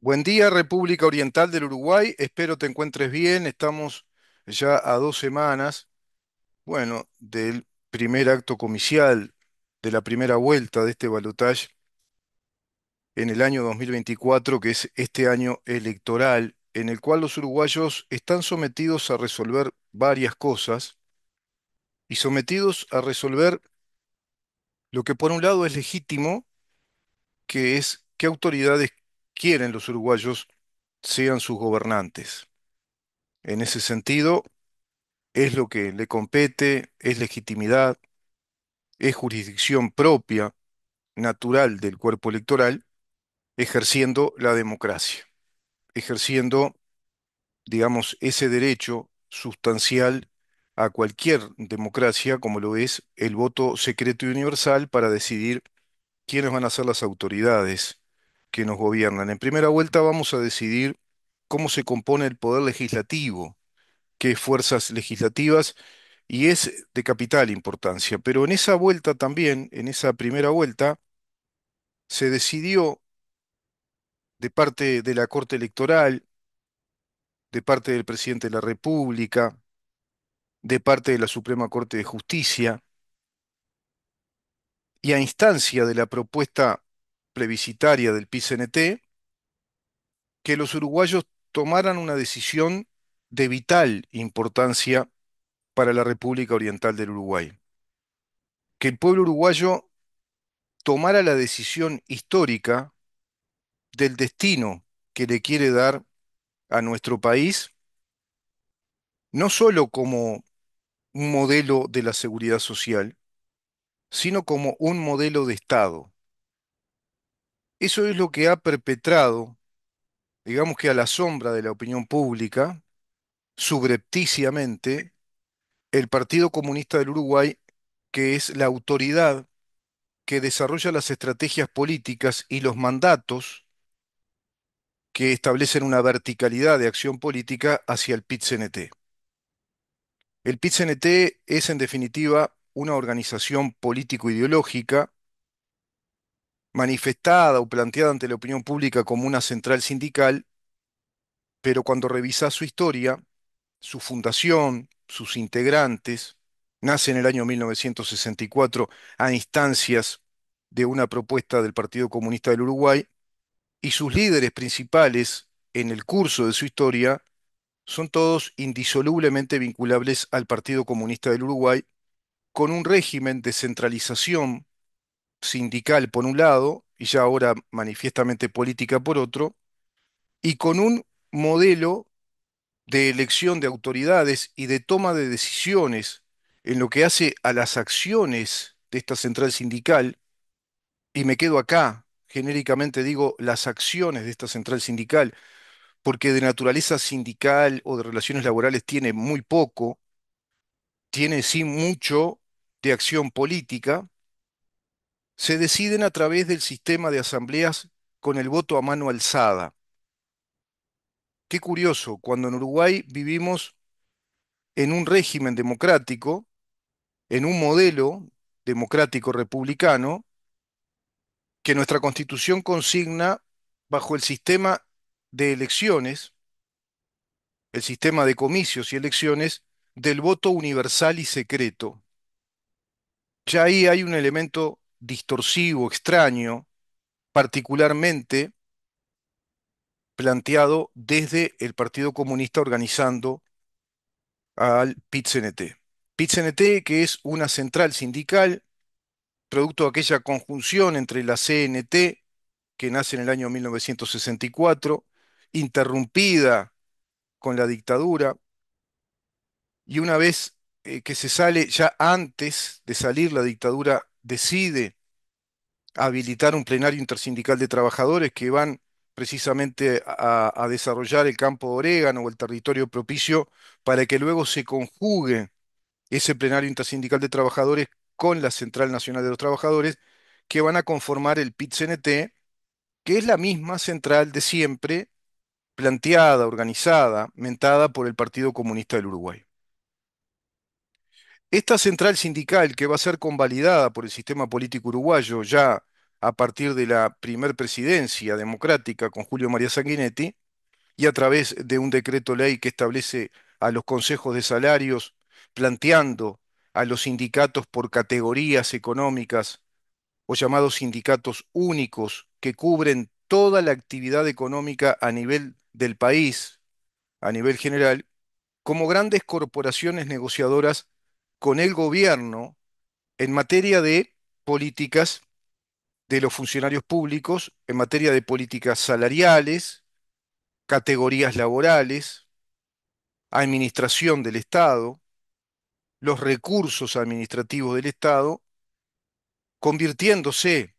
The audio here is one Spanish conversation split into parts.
Buen día, República Oriental del Uruguay. Espero te encuentres bien. Estamos ya a 2 semanas, bueno, del primer acto comicial de la primera vuelta de este balotaje en el año 2024, que es este año electoral, en el cual los uruguayos están sometidos a resolver varias cosas y sometidos a resolver lo que por un lado es legítimo, que es qué autoridades quieren los uruguayos sean sus gobernantes. En ese sentido, es lo que le compete, es legitimidad, es jurisdicción propia, natural del cuerpo electoral, ejerciendo la democracia, ejerciendo, digamos, ese derecho sustancial a cualquier democracia, como lo es el voto secreto y universal para decidir quiénes van a ser las autoridades que nos gobiernan. En primera vuelta vamos a decidir cómo se compone el poder legislativo, qué fuerzas legislativas, y es de capital importancia. Pero en esa vuelta también, en esa primera vuelta, se decidió de parte de la Corte Electoral, de parte del presidente de la República, de parte de la Suprema Corte de Justicia, y a instancia de la propuesta plebiscitaria del PIT-CNT, que los uruguayos tomaran una decisión de vital importancia para la República Oriental del Uruguay. Que el pueblo uruguayo tomara la decisión histórica del destino que le quiere dar a nuestro país, no solo como un modelo de la seguridad social, sino como un modelo de Estado. Eso es lo que ha perpetrado, digamos que a la sombra de la opinión pública, subrepticiamente, el Partido Comunista del Uruguay, que es la autoridad que desarrolla las estrategias políticas y los mandatos que establecen una verticalidad de acción política hacia el PIT-CNT. El PIT-CNT es, en definitiva, una organización político-ideológica manifestada o planteada ante la opinión pública como una central sindical, pero cuando revisás su historia, su fundación, sus integrantes, nace en el año 1964 a instancias de una propuesta del Partido Comunista del Uruguay, y sus líderes principales en el curso de su historia son todos indisolublemente vinculables al Partido Comunista del Uruguay, con un régimen de centralización sindical por un lado, y ya ahora manifiestamente política por otro, y con un modelo de elección de autoridades y de toma de decisiones en lo que hace a las acciones de esta central sindical, y me quedo acá, genéricamente digo las acciones de esta central sindical, porque de naturaleza sindical o de relaciones laborales tiene muy poco, tiene sí mucho de acción política. Se deciden a través del sistema de asambleas con el voto a mano alzada. Qué curioso, cuando en Uruguay vivimos en un régimen democrático, en un modelo democrático republicano, que nuestra Constitución consigna bajo el sistema de elecciones, el sistema de comicios y elecciones, del voto universal y secreto. Ya ahí hay un elemento distorsivo, extraño, particularmente planteado desde el Partido Comunista organizando al PIT-CNT. PIT-CNT, que es una central sindical, producto de aquella conjunción entre la CNT, que nace en el año 1964, interrumpida con la dictadura, y una vez que se sale, ya antes de salir la dictadura, decide habilitar un plenario intersindical de trabajadores que van precisamente a desarrollar el campo de orégano o el territorio propicio para que luego se conjugue ese plenario intersindical de trabajadores con la Central Nacional de los Trabajadores, que van a conformar el PIT-CNT, que es la misma central de siempre, planteada, organizada, mentada por el Partido Comunista del Uruguay. Esta central sindical, que va a ser convalidada por el sistema político uruguayo ya a partir de la primer presidencia democrática con Julio María Sanguinetti y a través de un decreto ley que establece a los consejos de salarios, planteando a los sindicatos por categorías económicas o llamados sindicatos únicos que cubren toda la actividad económica a nivel del país, a nivel general, como grandes corporaciones negociadoras con el gobierno en materia de políticas de los funcionarios públicos, en materia de políticas salariales, categorías laborales, administración del Estado, los recursos administrativos del Estado, convirtiéndose,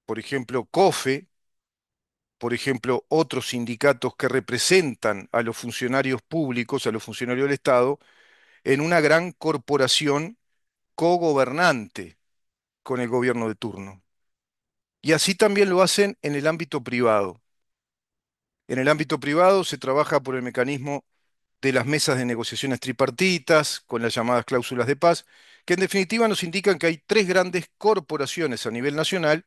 por ejemplo, COFE, por ejemplo, otros sindicatos que representan a los funcionarios públicos, a los funcionarios del Estado, en una gran corporación cogobernante con el gobierno de turno. Y así también lo hacen en el ámbito privado. En el ámbito privado se trabaja por el mecanismo de las mesas de negociaciones tripartitas, con las llamadas cláusulas de paz, que en definitiva nos indican que hay tres grandes corporaciones a nivel nacional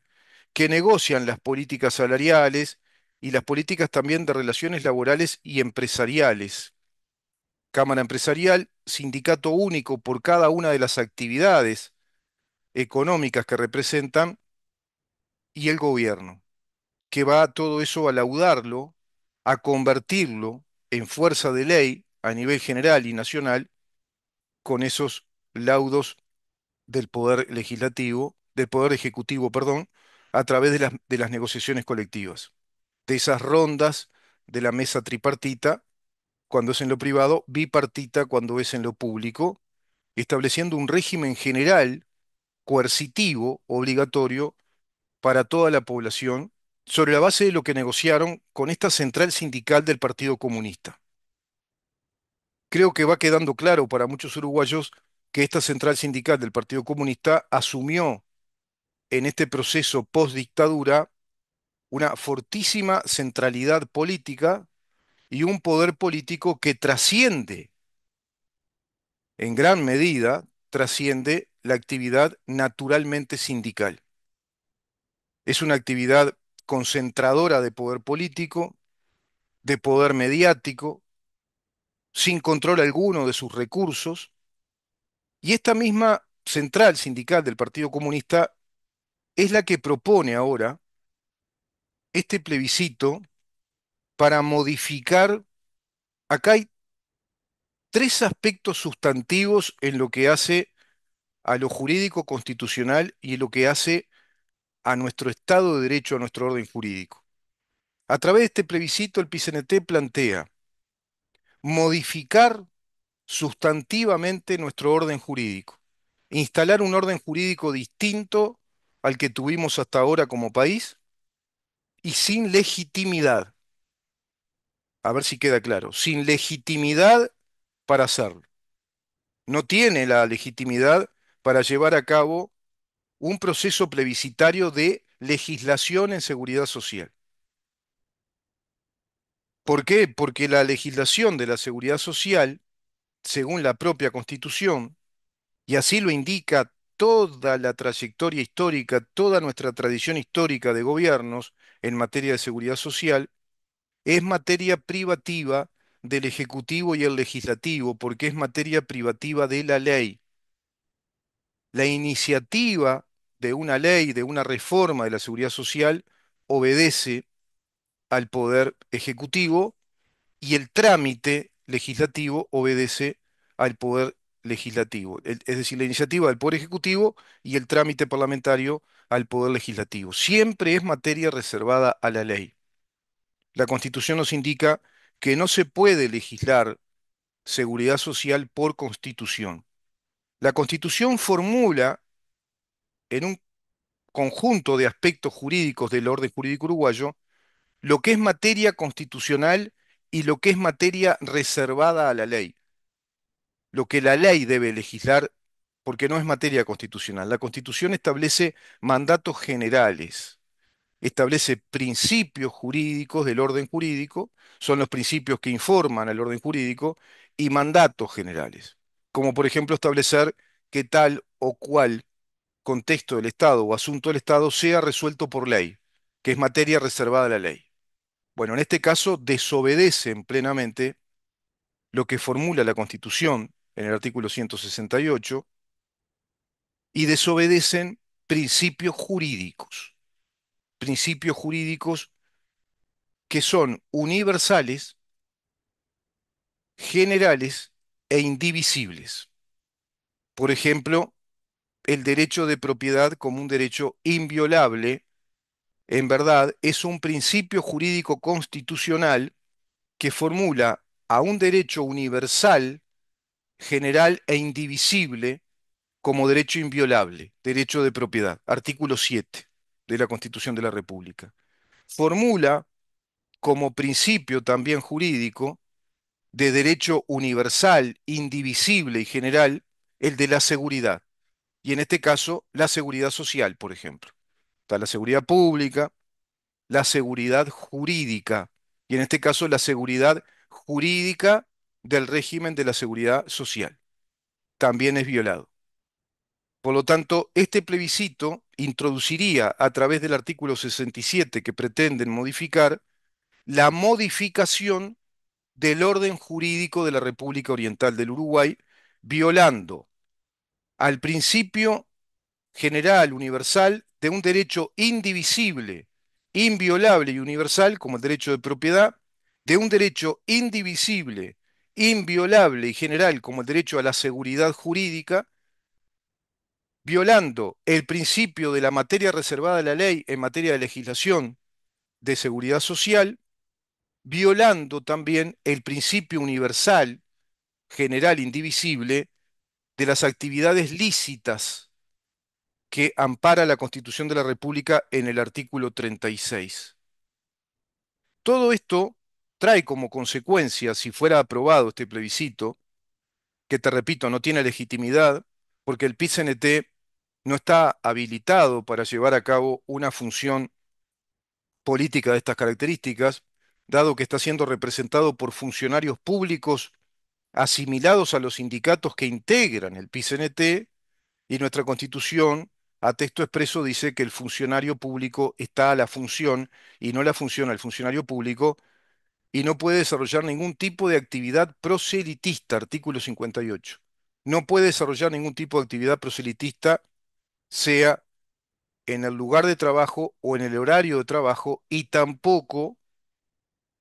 que negocian las políticas salariales y las políticas también de relaciones laborales y empresariales. Cámara Empresarial, sindicato único por cada una de las actividades económicas que representan, y el gobierno, que va todo eso a laudarlo, a convertirlo en fuerza de ley a nivel general y nacional, con esos laudos del poder legislativo, del poder ejecutivo, perdón, a través de las negociaciones colectivas, de esas rondas de la mesa tripartita, cuando es en lo privado, bipartita cuando es en lo público, estableciendo un régimen general, coercitivo, obligatorio, para toda la población, sobre la base de lo que negociaron con esta central sindical del Partido Comunista. Creo que va quedando claro para muchos uruguayos que esta central sindical del Partido Comunista asumió en este proceso post-dictadura una fortísima centralidad política y un poder político que trasciende, en gran medida, trasciende la actividad naturalmente sindical. Es una actividad concentradora de poder político, de poder mediático, sin control alguno de sus recursos, y esta misma central sindical del Partido Comunista es la que propone ahora este plebiscito para modificar. Acá hay tres aspectos sustantivos en lo que hace a lo jurídico constitucional y en lo que hace a nuestro Estado de Derecho, a nuestro orden jurídico. A través de este plebiscito, el PICNT plantea modificar sustantivamente nuestro orden jurídico, instalar un orden jurídico distinto al que tuvimos hasta ahora como país y sin legitimidad. A ver si queda claro, sin legitimidad para hacerlo. No tiene la legitimidad para llevar a cabo un proceso plebiscitario de legislación en seguridad social. ¿Por qué? Porque la legislación de la seguridad social, según la propia Constitución, y así lo indica toda la trayectoria histórica, toda nuestra tradición histórica de gobiernos en materia de seguridad social, es materia privativa del Ejecutivo y el Legislativo, porque es materia privativa de la ley. La iniciativa de una ley, de una reforma de la seguridad social, obedece al Poder Ejecutivo y el trámite legislativo obedece al Poder Legislativo. Es decir, la iniciativa del Poder Ejecutivo y el trámite parlamentario al Poder Legislativo. Siempre es materia reservada a la ley. La Constitución nos indica que no se puede legislar seguridad social por Constitución. La Constitución formula en un conjunto de aspectos jurídicos del orden jurídico uruguayo lo que es materia constitucional y lo que es materia reservada a la ley. Lo que la ley debe legislar, porque no es materia constitucional. La Constitución establece mandatos generales, establece principios jurídicos del orden jurídico, son los principios que informan al orden jurídico, y mandatos generales, como por ejemplo establecer que tal o cual contexto del Estado o asunto del Estado sea resuelto por ley, que es materia reservada a la ley. Bueno, en este caso desobedecen plenamente lo que formula la Constitución en el artículo 168 y desobedecen principios jurídicos que son universales, generales e indivisibles. Por ejemplo, el derecho de propiedad como un derecho inviolable, en verdad, es un principio jurídico constitucional que formula a un derecho universal, general e indivisible como derecho inviolable, derecho de propiedad, artículo 7 de la Constitución de la República. Formula como principio también jurídico de derecho universal, indivisible y general el de la seguridad. Y en este caso, la seguridad social, por ejemplo. Está la seguridad pública, la seguridad jurídica, y en este caso, la seguridad jurídica del régimen de la seguridad social. También es violado. Por lo tanto, este plebiscito introduciría a través del artículo 67 que pretenden modificar la modificación del orden jurídico de la República Oriental del Uruguay, violando al principio general, universal, de un derecho indivisible, inviolable y universal, como el derecho de propiedad, de un derecho indivisible, inviolable y general, como el derecho a la seguridad jurídica, violando el principio de la materia reservada a la ley en materia de legislación de seguridad social, violando también el principio universal, general, indivisible, de las actividades lícitas que ampara la Constitución de la República en el artículo 36. Todo esto trae como consecuencia, si fuera aprobado este plebiscito, que te repito, no tiene legitimidad, porque el PIT-CNT no está habilitado para llevar a cabo una función política de estas características, dado que está siendo representado por funcionarios públicos asimilados a los sindicatos que integran el PIT-CNT, y nuestra Constitución, a texto expreso, dice que el funcionario público está a la función y no la función al funcionario público y no puede desarrollar ningún tipo de actividad proselitista, artículo 58. No puede desarrollar ningún tipo de actividad proselitista, sea en el lugar de trabajo o en el horario de trabajo, y tampoco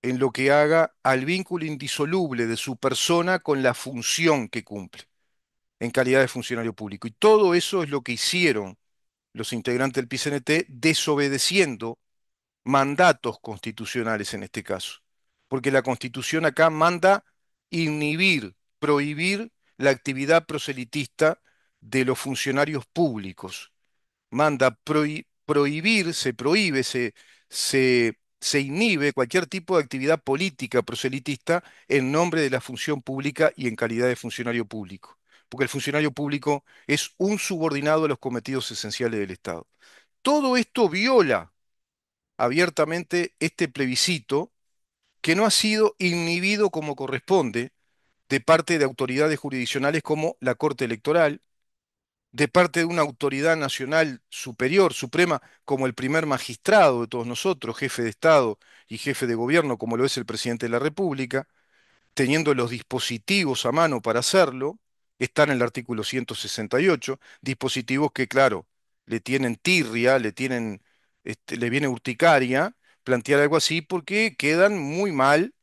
en lo que haga al vínculo indisoluble de su persona con la función que cumple en calidad de funcionario público. Y todo eso es lo que hicieron los integrantes del PCNT, desobedeciendo mandatos constitucionales en este caso. Porque la Constitución acá manda inhibir, prohibir la actividad proselitista de los funcionarios públicos. Manda prohibir, se prohíbe, se inhibe cualquier tipo de actividad política proselitista en nombre de la función pública y en calidad de funcionario público. Porque el funcionario público es un subordinado a los cometidos esenciales del Estado. Todo esto viola abiertamente este plebiscito que no ha sido inhibido como corresponde de parte de autoridades jurisdiccionales como la Corte Electoral, de parte de una autoridad nacional superior, suprema, como el primer magistrado de todos nosotros, jefe de Estado y jefe de gobierno, como lo es el presidente de la República, teniendo los dispositivos a mano para hacerlo, está en el artículo 168, dispositivos que, claro, le tienen tirria, le viene urticaria plantear algo así porque quedan muy mal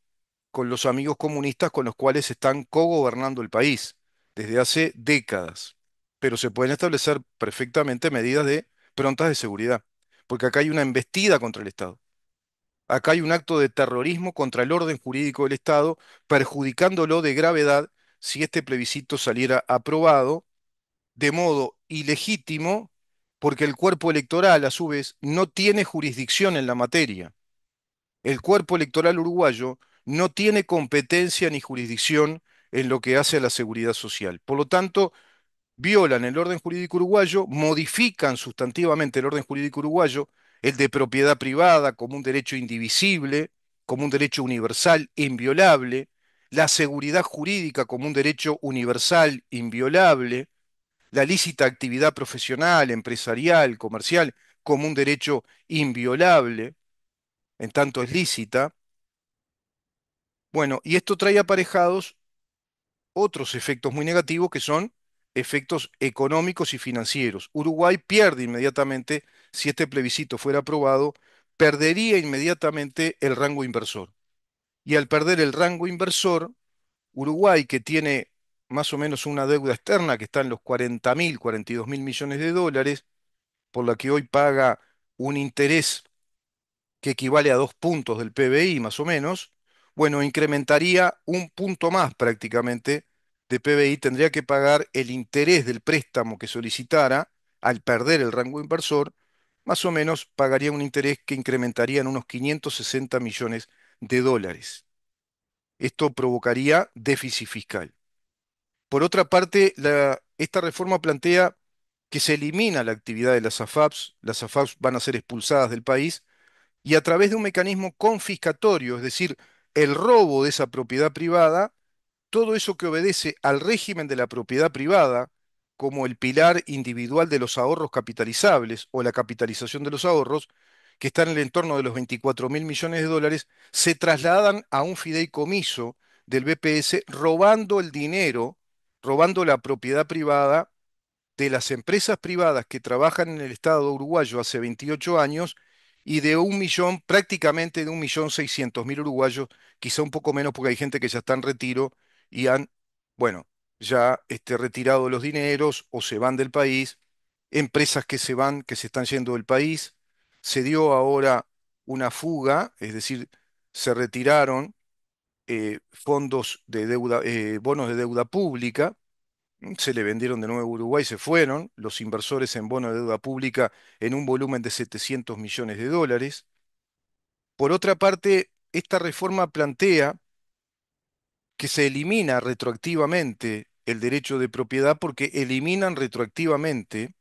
con los amigos comunistas con los cuales están cogobernando el país desde hace décadas. Pero se pueden establecer perfectamente medidas de prontas de seguridad, porque acá hay una embestida contra el Estado. Acá hay un acto de terrorismo contra el orden jurídico del Estado, perjudicándolo de gravedad si este plebiscito saliera aprobado de modo ilegítimo, porque el cuerpo electoral, a su vez, no tiene jurisdicción en la materia. El cuerpo electoral uruguayo no tiene competencia ni jurisdicción en lo que hace a la seguridad social. Por lo tanto, violan el orden jurídico uruguayo, modifican sustantivamente el orden jurídico uruguayo, el de propiedad privada como un derecho indivisible, como un derecho universal inviolable, la seguridad jurídica como un derecho universal inviolable, la lícita actividad profesional, empresarial, comercial, como un derecho inviolable, en tanto es lícita. Bueno, y esto trae aparejados otros efectos muy negativos que son efectos económicos y financieros. Uruguay pierde inmediatamente, si este plebiscito fuera aprobado, perdería inmediatamente el rango inversor. Y al perder el rango inversor, Uruguay, que tiene más o menos una deuda externa que está en los 40.000, 42.000 millones de dólares, por la que hoy paga un interés que equivale a 2 puntos del PBI más o menos, bueno, incrementaría un punto más prácticamente de PBI, tendría que pagar el interés del préstamo que solicitara al perder el rango inversor, más o menos pagaría un interés que incrementaría en unos 560 millones de dólares. Esto provocaría déficit fiscal. Por otra parte, esta reforma plantea que se elimina la actividad de las AFAPs van a ser expulsadas del país y a través de un mecanismo confiscatorio, es decir, el robo de esa propiedad privada, todo eso que obedece al régimen de la propiedad privada, como el pilar individual de los ahorros capitalizables o la capitalización de los ahorros, que están en el entorno de los 24.000 millones de dólares, se trasladan a un fideicomiso del BPS robando el dinero, robando la propiedad privada de las empresas privadas que trabajan en el Estado uruguayo hace 28 años y de 1 millón, prácticamente de 1.600.000 uruguayos, quizá un poco menos porque hay gente que ya está en retiro y han, bueno, ya retirado los dineros o se van del país, empresas que se van, que se están yendo del país. Se dio ahora una fuga, es decir, se retiraron fondos de deuda, bonos de deuda pública, se le vendieron de nuevo a Uruguay, se fueron los inversores en bonos de deuda pública en un volumen de 700 millones de dólares. Por otra parte, esta reforma plantea que se elimina retroactivamente el derecho de propiedad porque eliminan retroactivamente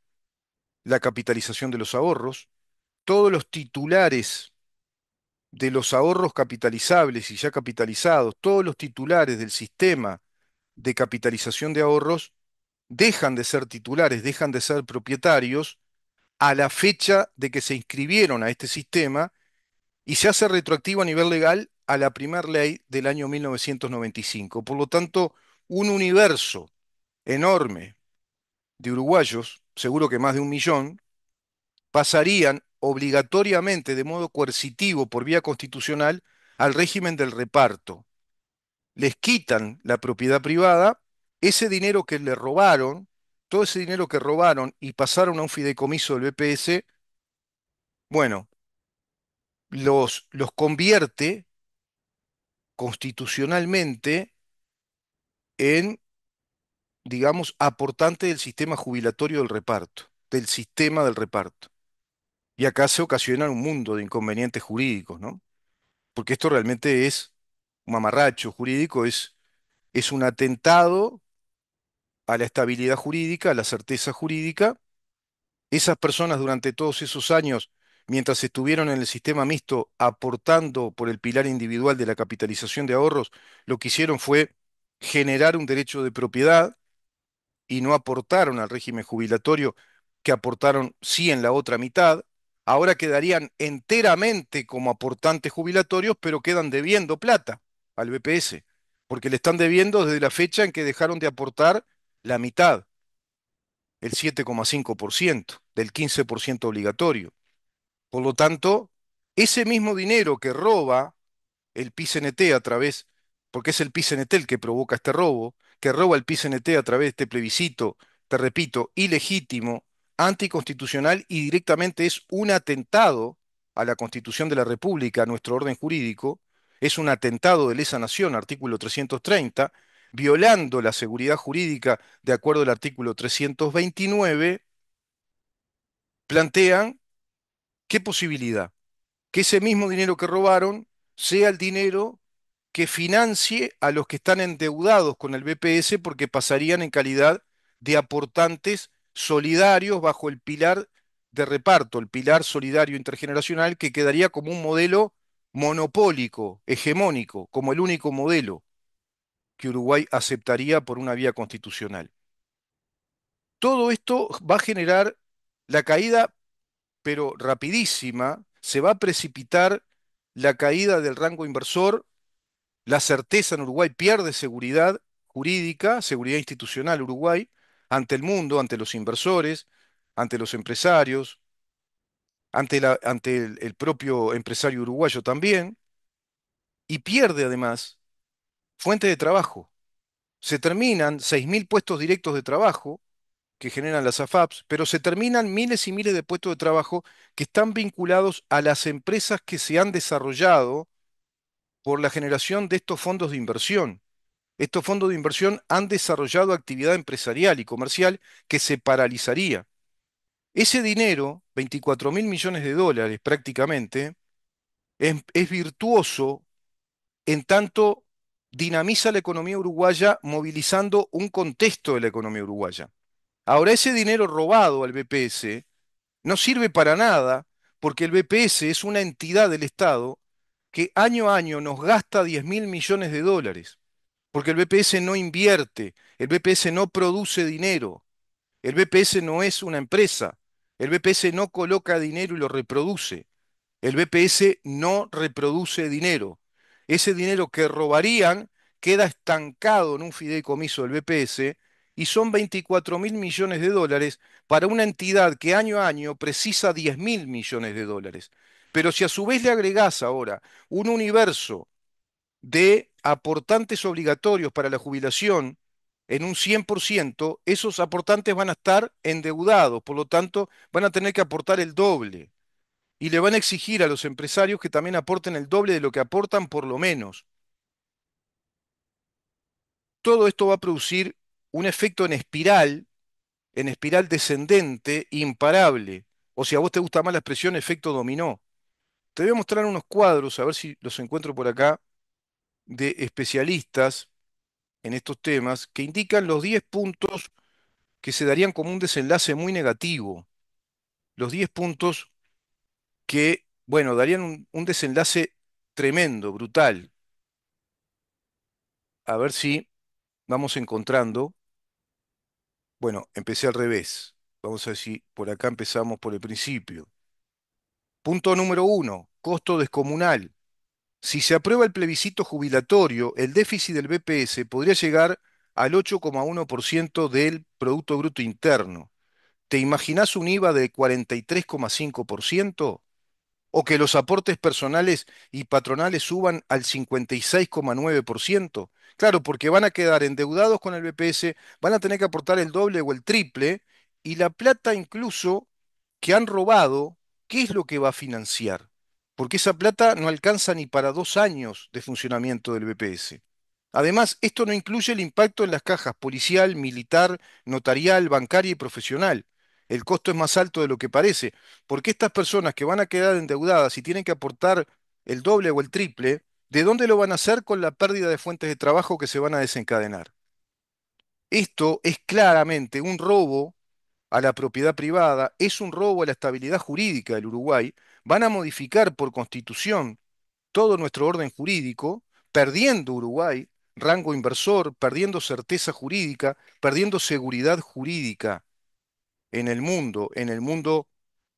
la capitalización de los ahorros. Todos los titulares de los ahorros capitalizables y ya capitalizados, todos los titulares del sistema de capitalización de ahorros dejan de ser titulares, dejan de ser propietarios a la fecha de que se inscribieron a este sistema y se hace retroactivo a nivel legal a la primer ley del año 1995. Por lo tanto, un universo enorme de uruguayos, seguro que más de 1 millón, pasarían obligatoriamente de modo coercitivo por vía constitucional al régimen del reparto. Les quitan la propiedad privada, ese dinero que le robaron, todo ese dinero que robaron y pasaron a un fideicomiso del BPS, bueno, los convierte constitucionalmente en, digamos, aportante del sistema jubilatorio del reparto, del sistema del reparto. Y acá se ocasiona un mundo de inconvenientes jurídicos, ¿no? Porque esto realmente es un mamarracho jurídico, es un atentado a la estabilidad jurídica, a la certeza jurídica. Esas personas durante todos esos años, mientras estuvieron en el sistema mixto aportando por el pilar individual de la capitalización de ahorros, lo que hicieron fue generar un derecho de propiedad y no aportaron al régimen jubilatorio, que aportaron sí en la otra mitad. Ahora quedarían enteramente como aportantes jubilatorios, pero quedan debiendo plata al BPS, porque le están debiendo desde la fecha en que dejaron de aportar la mitad, el 7,5% del 15% obligatorio. Por lo tanto, ese mismo dinero que roba el PICNT a través, porque es el PICNT el que provoca este robo, que roba el PICNT a través de este plebiscito, te repito, ilegítimo, anticonstitucional y directamente es un atentado a la Constitución de la República, a nuestro orden jurídico, es un atentado de lesa nación, artículo 330, violando la seguridad jurídica de acuerdo al artículo 329, plantean qué posibilidad, que ese mismo dinero que robaron sea el dinero que financie a los que están endeudados con el BPS porque pasarían en calidad de aportantes solidarios bajo el pilar de reparto, el pilar solidario intergeneracional, que quedaría como un modelo monopólico, hegemónico, como el único modelo que Uruguay aceptaría por una vía constitucional. Todo esto va a generar la caída, pero rapidísima, se va a precipitar la caída del rango inversor, la certeza en Uruguay pierde seguridad jurídica, seguridad institucional Uruguay, ante el mundo, ante los inversores, ante los empresarios, ante el propio empresario uruguayo también, y pierde además fuente de trabajo. Se terminan 6.000 puestos directos de trabajo que generan las AFAPs, pero se terminan miles y miles de puestos de trabajo que están vinculados a las empresas que se han desarrollado por la generación de estos fondos de inversión. Estos fondos de inversión han desarrollado actividad empresarial y comercial que se paralizaría. Ese dinero, 24.000 millones de dólares prácticamente, es virtuoso en tanto dinamiza la economía uruguaya movilizando un contexto de la economía uruguaya. Ahora, ese dinero robado al BPS no sirve para nada porque el BPS es una entidad del Estado que año a año nos gasta 10.000 millones de dólares, porque el BPS no invierte, el BPS no produce dinero, el BPS no es una empresa, el BPS no coloca dinero y lo reproduce. El BPS no reproduce dinero. Ese dinero que robarían queda estancado en un fideicomiso del BPS y son 24.000 millones de dólares para una entidad que año a año precisa 10.000 millones de dólares. Pero si a su vez le agregás ahora un universo de aportantes obligatorios para la jubilación en un 100%, esos aportantes van a estar endeudados, por lo tanto van a tener que aportar el doble y le van a exigir a los empresarios que también aporten el doble de lo que aportan por lo menos. Todo esto va a producir un efecto en espiral descendente, imparable. O si a vos te gusta más la expresión efecto dominó. Te voy a mostrar unos cuadros, a ver si los encuentro por acá, de especialistas en estos temas, que indican los 10 puntos que se darían como un desenlace muy negativo. Los 10 puntos que, bueno, darían un desenlace tremendo, brutal. A ver si vamos encontrando. Bueno, empecé al revés. Vamos a ver si por acá empezamos por el principio. Punto número uno, costo descomunal. Si se aprueba el plebiscito jubilatorio, el déficit del BPS podría llegar al 8,1% del Producto Bruto Interno. ¿Te imaginás un IVA de 43,5%? ¿O que los aportes personales y patronales suban al 56,9%? Claro, porque van a quedar endeudados con el BPS, van a tener que aportar el doble o el triple, y la plata incluso que han robado, ¿qué es lo que va a financiar? Porque esa plata no alcanza ni para 2 años de funcionamiento del BPS. Además, esto no incluye el impacto en las cajas policial, militar, notarial, bancaria y profesional. El costo es más alto de lo que parece, porque estas personas que van a quedar endeudadas y tienen que aportar el doble o el triple, ¿de dónde lo van a hacer con la pérdida de fuentes de trabajo que se van a desencadenar? Esto es claramente un robo a la propiedad privada, es un robo a la estabilidad jurídica del Uruguay. Van a modificar por constitución todo nuestro orden jurídico, perdiendo Uruguay rango inversor, perdiendo certeza jurídica, perdiendo seguridad jurídica en el mundo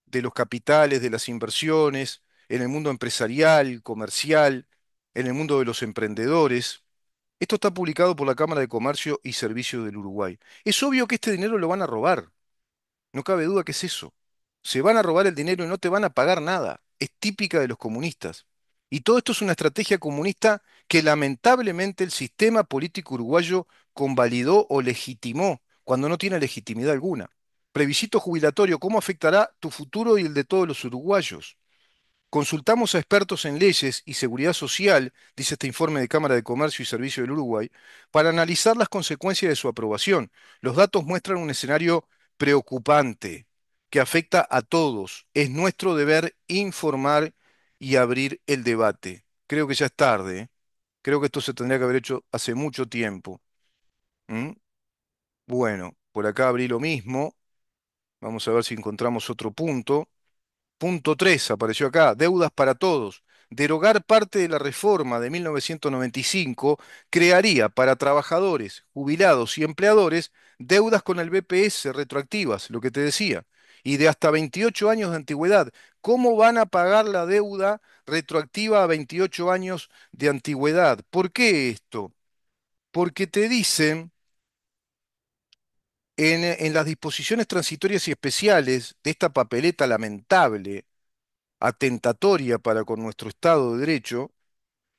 de los capitales, de las inversiones, en el mundo empresarial, comercial, en el mundo de los emprendedores. Esto está publicado por la Cámara de Comercio y Servicios del Uruguay. Es obvio que este dinero lo van a robar. No cabe duda que es eso. Se van a robar el dinero y no te van a pagar nada. Es típica de los comunistas. Y todo esto es una estrategia comunista que lamentablemente el sistema político uruguayo convalidó o legitimó cuando no tiene legitimidad alguna. Plebiscito jubilatorio, ¿cómo afectará tu futuro y el de todos los uruguayos? Consultamos a expertos en leyes y seguridad social, dice este informe de Cámara de Comercio y Servicio del Uruguay, para analizar las consecuencias de su aprobación. Los datos muestran un escenario preocupante que afecta a todos. Es nuestro deber informar y abrir el debate. Creo que ya es tarde, ¿eh? Creo que esto se tendría que haber hecho hace mucho tiempo. ¿Mm? Bueno, por acá abrí lo mismo. Vamos a ver si encontramos otro punto. Punto 3 apareció acá, deudas para todos. Derogar parte de la reforma de 1995 crearía para trabajadores, jubilados y empleadores deudas con el BPS retroactivas, lo que te decía, y de hasta 28 años de antigüedad. ¿Cómo van a pagar la deuda retroactiva a 28 años de antigüedad? ¿Por qué esto? Porque te dicen en las disposiciones transitorias y especiales de esta papeleta lamentable, atentatoria para con nuestro Estado de Derecho,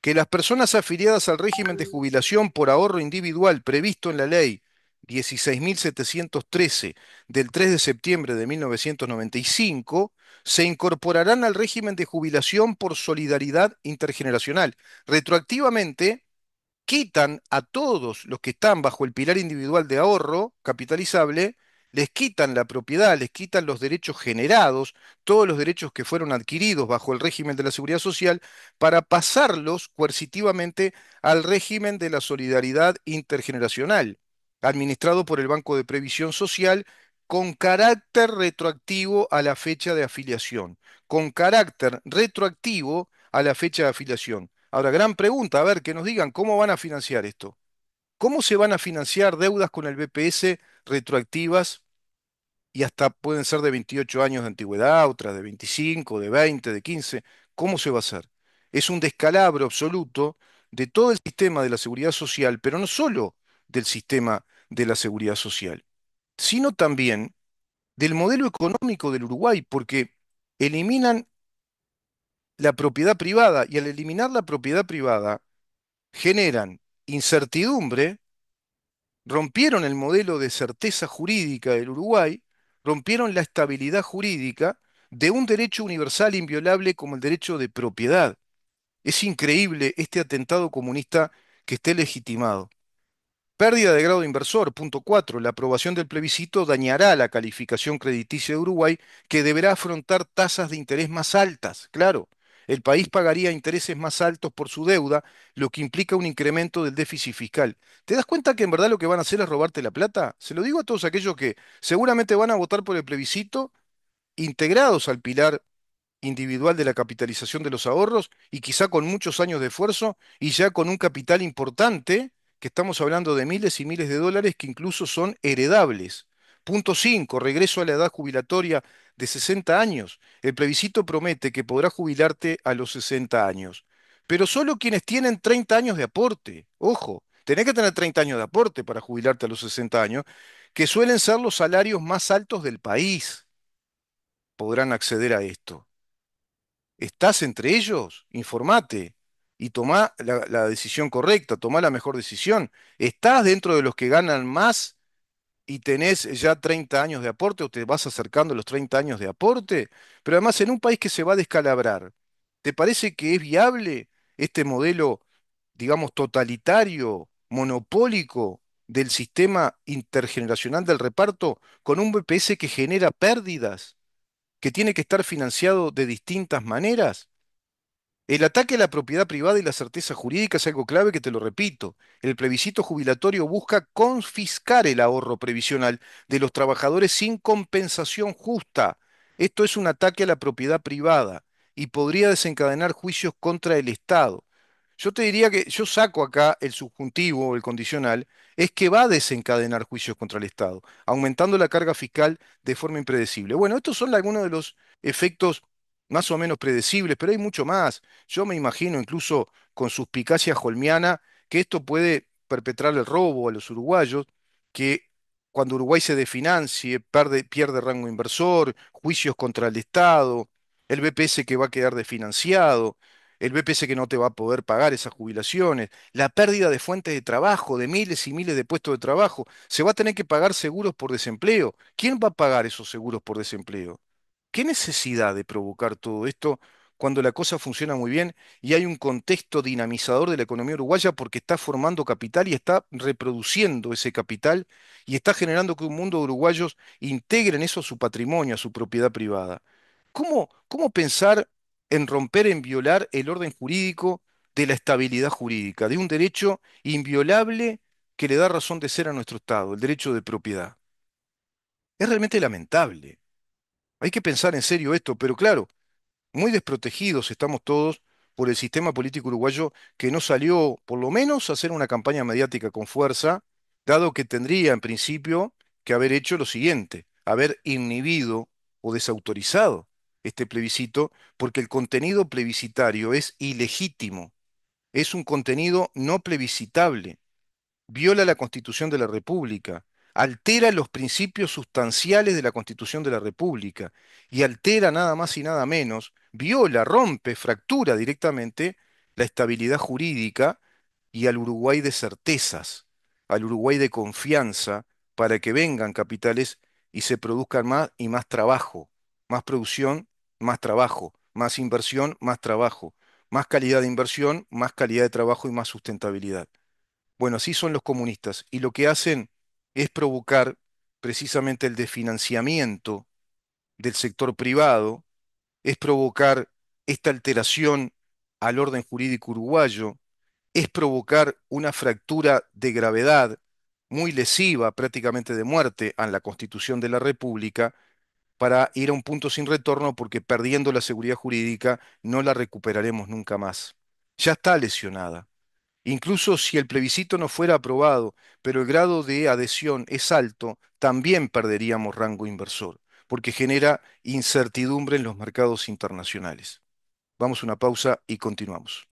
que las personas afiliadas al régimen de jubilación por ahorro individual previsto en la ley 16.713 del 3 de septiembre de 1995 se incorporarán al régimen de jubilación por solidaridad intergeneracional. Retroactivamente, quitan a todos los que están bajo el pilar individual de ahorro capitalizable, les quitan la propiedad, les quitan los derechos generados, todos los derechos que fueron adquiridos bajo el régimen de la seguridad social, para pasarlos coercitivamente al régimen de la solidaridad intergeneracional, administrado por el Banco de Previsión Social, con carácter retroactivo a la fecha de afiliación, con carácter retroactivo a la fecha de afiliación. Ahora, gran pregunta, a ver, que nos digan cómo van a financiar esto. ¿Cómo se van a financiar deudas con el BPS retroactivas y hasta pueden ser de 28 años de antigüedad, otras de 25, de 20, de 15? ¿Cómo se va a hacer? Es un descalabro absoluto de todo el sistema de la seguridad social, pero no solo del sistema de la seguridad social, sino también del modelo económico del Uruguay, porque eliminan la propiedad privada y al eliminar la propiedad privada, generan incertidumbre, rompieron el modelo de certeza jurídica del Uruguay, rompieron la estabilidad jurídica de un derecho universal inviolable como el derecho de propiedad. Es increíble este atentado comunista que esté legitimado. Pérdida de grado de inversor. Punto 4. La aprobación del plebiscito dañará la calificación crediticia de Uruguay, que deberá afrontar tasas de interés más altas. Claro, el país pagaría intereses más altos por su deuda, lo que implica un incremento del déficit fiscal. ¿Te das cuenta que en verdad lo que van a hacer es robarte la plata? Se lo digo a todos aquellos que seguramente van a votar por el plebiscito, integrados al pilar individual de la capitalización de los ahorros y quizá con muchos años de esfuerzo y ya con un capital importante, que estamos hablando de miles y miles de dólares que incluso son heredables. Punto 5. Regreso a la edad jubilatoria de 60 años. El plebiscito promete que podrás jubilarte a los 60 años, pero solo quienes tienen 30 años de aporte. Ojo, tenés que tener 30 años de aporte para jubilarte a los 60 años, que suelen ser los salarios más altos del país. Podrán acceder a esto. ¿Estás entre ellos? Informate y tomá la decisión correcta, tomá la mejor decisión. ¿Estás dentro de los que ganan más y tenés ya 30 años de aporte o te vas acercando a los 30 años de aporte? Pero además en un país que se va a descalabrar, ¿te parece que es viable este modelo, digamos, totalitario, monopólico del sistema intergeneracional del reparto con un BPS que genera pérdidas, que tiene que estar financiado de distintas maneras? El ataque a la propiedad privada y la certeza jurídica es algo clave que te lo repito. El plebiscito jubilatorio busca confiscar el ahorro previsional de los trabajadores sin compensación justa. Esto es un ataque a la propiedad privada y podría desencadenar juicios contra el Estado. Yo te diría que yo saco acá el subjuntivo o el condicional, es que va a desencadenar juicios contra el Estado, aumentando la carga fiscal de forma impredecible. Bueno, estos son algunos de los efectos más o menos predecibles, pero hay mucho más. Yo me imagino, incluso con suspicacia holmiana, que esto puede perpetrar el robo a los uruguayos, que cuando Uruguay se desfinancie, pierde rango inversor, juicios contra el Estado, el BPS que va a quedar desfinanciado, el BPS que no te va a poder pagar esas jubilaciones, la pérdida de fuentes de trabajo, de miles y miles de puestos de trabajo, se va a tener que pagar seguros por desempleo. ¿Quién va a pagar esos seguros por desempleo? ¿Qué necesidad de provocar todo esto cuando la cosa funciona muy bien y hay un contexto dinamizador de la economía uruguaya porque está formando capital y está reproduciendo ese capital y está generando que un mundo de uruguayos integren eso a su patrimonio, a su propiedad privada? ¿Cómo pensar en romper, en violar el orden jurídico de la estabilidad jurídica, de un derecho inviolable que le da razón de ser a nuestro Estado, el derecho de propiedad? Es realmente lamentable. Hay que pensar en serio esto, pero claro, muy desprotegidos estamos todos por el sistema político uruguayo que no salió, por lo menos, a hacer una campaña mediática con fuerza, dado que tendría en principio que haber hecho lo siguiente, haber inhibido o desautorizado este plebiscito, porque el contenido plebiscitario es ilegítimo, es un contenido no plebiscitable, viola la Constitución de la República, altera los principios sustanciales de la Constitución de la República y altera nada más y nada menos, viola, rompe, fractura directamente la estabilidad jurídica y al Uruguay de certezas, al Uruguay de confianza, para que vengan capitales y se produzcan más y más trabajo, más producción, más trabajo, más inversión, más trabajo, más calidad de inversión, más calidad de trabajo y más sustentabilidad. Bueno, así son los comunistas y lo que hacen es provocar precisamente el desfinanciamiento del sector privado, es provocar esta alteración al orden jurídico uruguayo, es provocar una fractura de gravedad muy lesiva, prácticamente de muerte, a la Constitución de la República para ir a un punto sin retorno porque perdiendo la seguridad jurídica no la recuperaremos nunca más. Ya está lesionada. Incluso si el plebiscito no fuera aprobado, pero el grado de adhesión es alto, también perderíamos rango inversor, porque genera incertidumbre en los mercados internacionales. Vamos a una pausa y continuamos.